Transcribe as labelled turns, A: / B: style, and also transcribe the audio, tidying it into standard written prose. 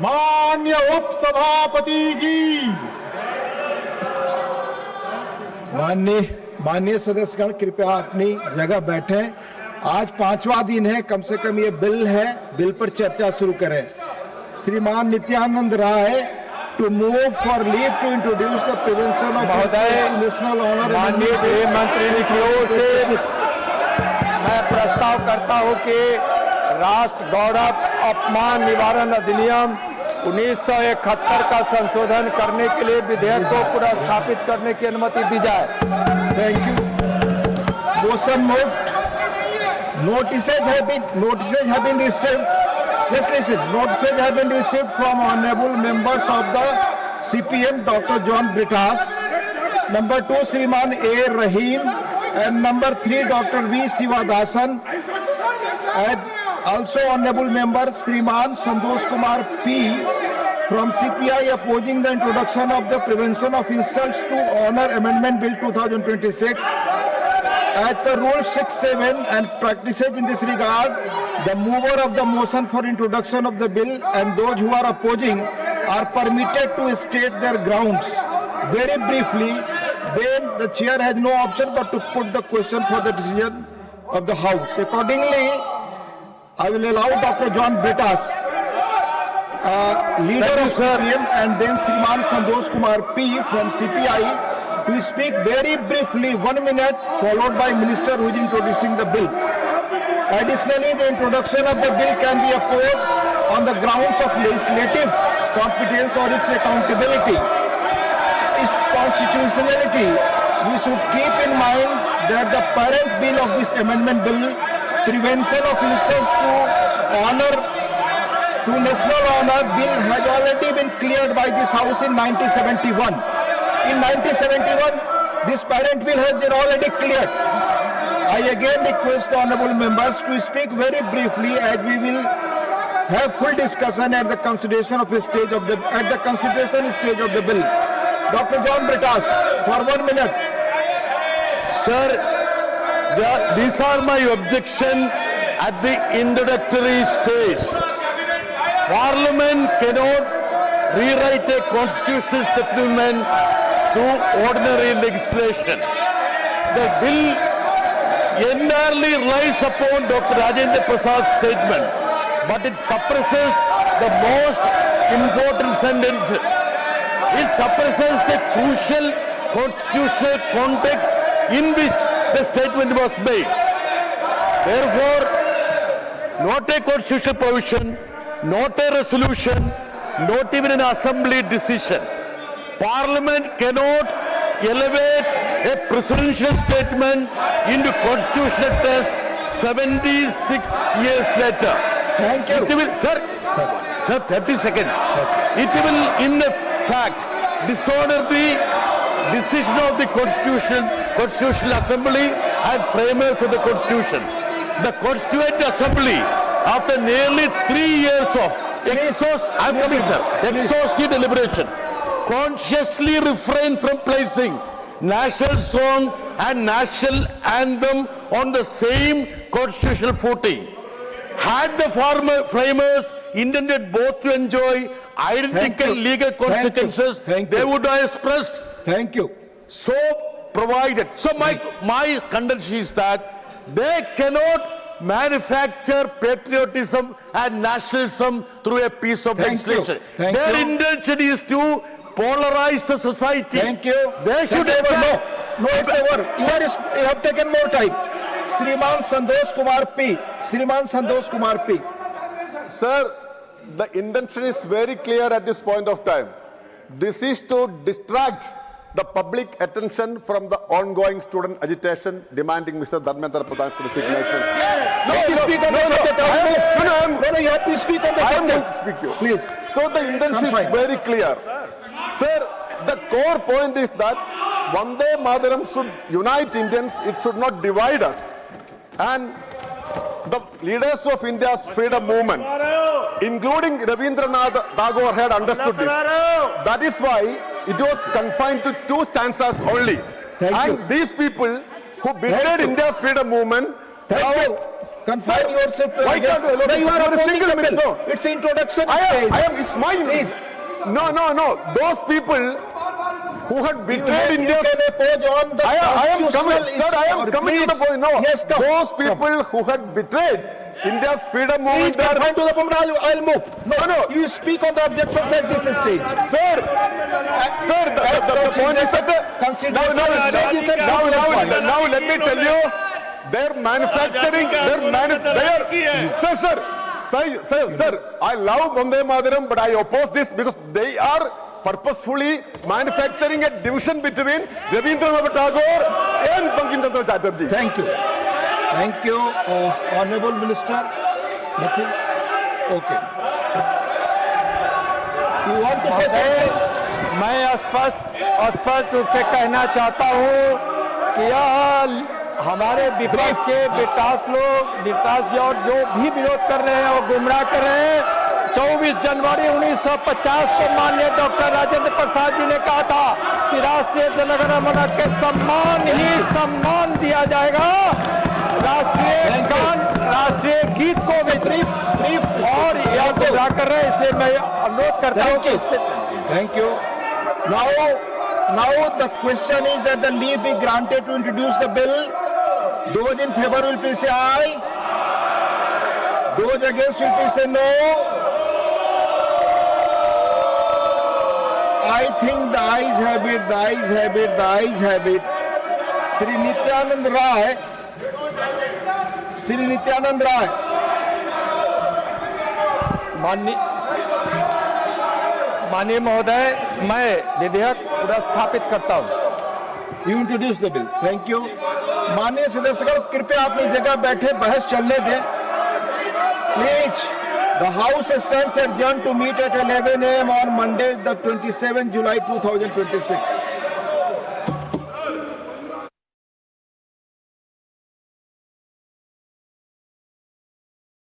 A: माननीय उपसभापति जी,
B: माननीय सदस्यगण कृपया अपनी जगह बैठें। आज 5वां दिन है, कम से कम ये बिल है, बिल पर चर्चा शुरू करें। श्रीमान Nityanand Rai to move for leave to introduce the prevention of national honour.
C: माननीय गृह मंत्री की ओर से मैं प्रस्ताव करता हूं कि राष्ट्र गौरव अपमान निवारण अधिनियम 1971 का संशोधन करने के लिए विधेयक को पुनः स्थापित करने की अनुमति दी जाए।
B: Thank you. Motion moved. Notices have been received. Just listen. Notices have been received from honorable members of the CPM, Dr. John Britas, number 2, Shriman A. Rahim, and number 3, Dr. V. Sivadasan, as also honorable member Shriman Santosh Kumar P. from CPI opposing the introduction of the Prevention of Insults to Honor Amendment Bill 2026. As per Rule 6(7) and practices in this regard, the mover of the motion for introduction of the bill and those who are opposing are permitted to state their grounds. Very briefly, then the chair has no option but to put the question for the decision of the House. Accordingly, I will allow Dr. John Britas, leader of CPM, and then Shriman Santosh Kumar P. from CPI, to speak very briefly, 1 minute, followed by Minister who is introducing the bill. Additionally, the introduction of the bill can be opposed on the grounds of legislative competence or its accountability, its constitutionality. We should keep in mind that the parent bill of this amendment bill, Prevention of Insults to Honor, to National Honor Bill, has already been cleared by this House in 1971. In 1971, this parent bill has been already cleared. I again request the honorable members to speak very briefly, as we will have full discussion at the consideration stage of the bill. Dr. John Britas, for 1 minute.
C: Sir, these are my objection at the introductory stage. Parliament cannot rewrite a constitutional supplement to ordinary legislation. The bill entirely relies upon Dr. Rajendra Prasad's statement, but it suppresses the most important sentences. It suppresses the crucial constitutional context in which the statement was made. Therefore, not a constitutional provision, not a resolution, not even an assembly decision. Parliament cannot elevate a presidential statement into constitutional test 76 years later.
B: Thank you.
C: It will, sir, 30 seconds. It will, in fact, dishonor the decision of the Constitutional Assembly and framers of the Constitution. The Constituent Assembly, after nearly 3 years of exhaustive deliberation, consciously refrained from placing national song and national anthem on the same constitutional footing. Had the framers intended both to enjoy identical legal consequences, they would have expressed.
B: Thank you.
C: So provided. So my contention is that they cannot manufacture patriotism and nationalism through a piece of legislation. Their intention is to polarize the society.
B: Thank you.
C: They should
B: No, it's over. You have taken more time. Shriman Santosh Kumar P. Shriman Santosh Kumar P.
D: Sir, the intention is very clear at this point of time. This is to distract the public attention from the ongoing student agitation demanding Mr. Dharmendra Pradhan's resignation.
B: You have to speak on the subject. No, you have to speak on the subject. Please.
D: So the intention is very clear. Sir, the core point is that Vande Mataram should unite Indians, it should not divide us. And the leaders of India's freedom movement, including Rabindranath Tagore, had understood this. That is why it was confined to 2 stanzas only.
B: Thank you.
D: These people who betrayed India's freedom movement
B: Confine yourself to
D: Why
B: just-
D: can't-
B: No, you are
D: you're a
B: opposing
D: single
B: the bill.
D: minister.
B: It's introduction
D: I
B: stage.
D: am, it's mine.
B: Please.
D: No. Those people who had
B: You
D: betrayed India.
B: can oppose on the
D: I am coming,
B: constitutional
D: sir, I am
B: issue.
D: coming to the
B: Please.
D: point. No,
B: Yes, come.
D: those people who had betrayed India's freedom
B: Please
D: movement are...
B: confine to the point. I'll move.
D: No.
B: You speak on the objections at this stage.
D: Sir, the point is that...
B: Consider
D: Now,
B: stage, you can come to the point.
D: now let me tell you, they're manufacturing, Sir, I love Vande Mataram, but I oppose this because they are purposefully manufacturing a division between Rabindranath Tagore and Bankim Chandra Chatterjee.
B: Thank you. Thank you, Honorable Minister. Nothing? Okay. You want to say something?
E: मैं स्पष्ट रूप से कहना चाहता हूं कि यह हमारे विपक्ष के विकास जी और जो भी विरोध कर रहे हैं वो गुमराह कर रहे हैं। 24 जनवरी 1950 को माननीय डॉक्टर राजेंद्र प्रसाद जी ने कहा था कि राष्ट्रीय जनगणमन के सम्मान ही सम्मान दिया जाएगा, राष्ट्रीय गान राष्ट्रीय गीत को भी और यह गुमराह कर रहे हैं। इसलिए मैं अनुरोध करता हूं कि इस पे
B: Thank you. Now the question is that the leave be granted to introduce the bill. Those in favor will please say aye. Those against will please say no. I think the ayes have it, the ayes have it, the ayes have it. Sri Nityanand Rai.
E: माननीय महोदय, मैं विधेयक पुनर्स्थापित करता हूं।
B: You introduce the bill. Thank you. माननीय सदस्यगण, कृपया अपनी जगह बैठे, बहस चलने दें। Please, the House stands adjourned to meet at 11 a.m. on Monday, the 27th July 2026.